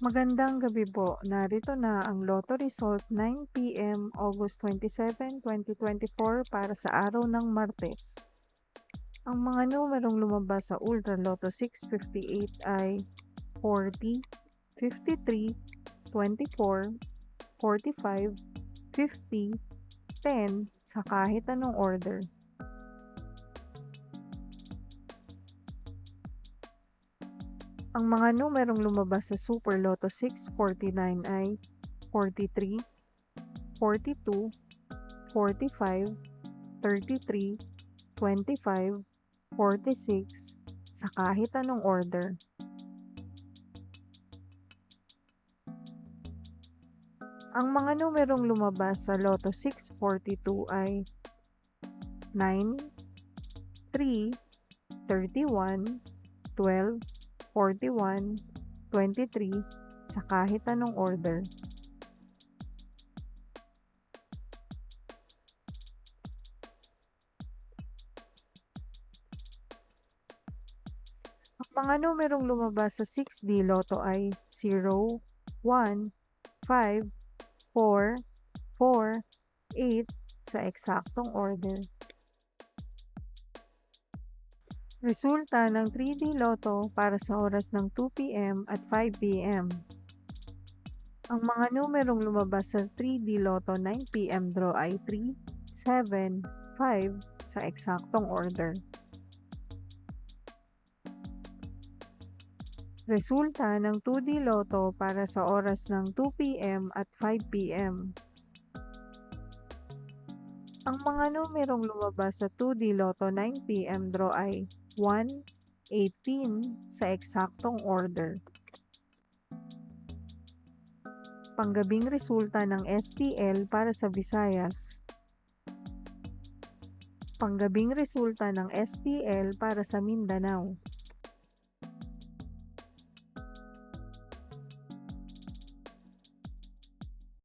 Magandang gabi po. Narito na ang Lotto result 9 p.m. August 27, 2024 para sa araw ng Martes. Ang mga numerong lumabas sa Ultra Lotto 658 ay 40, 53, 24, 45, 50, 10 sa kahit anong order. Ang mga numerong lumabas sa Super Lotto 649 ay 43, 42, 45, 33, 25, 46 sa kahit anong order. Ang mga numerong lumabas sa Lotto 642 ay 9, 3, 31, 12, 41, 23 sa kahit anong order. Ang mga numerong lumabas sa 6D Lotto ay 0, 1, 5, 4, 4, 8 sa eksaktong order. Resulta ng 3D Lotto para sa oras ng 2 p.m. at 5 p.m. Ang mga numerong lumabas sa 3D Lotto 9 p.m. draw ay 3, 7, 5 sa eksaktong order. Resulta ng 2D Lotto para sa oras ng 2 p.m. at 5 p.m. Ang mga numerong lumabas sa 2D Lotto 9 p.m. draw ay 1, 18 sa eksaktong order. Panggabing resulta ng STL para sa Visayas. Panggabing resulta ng STL para sa Mindanao.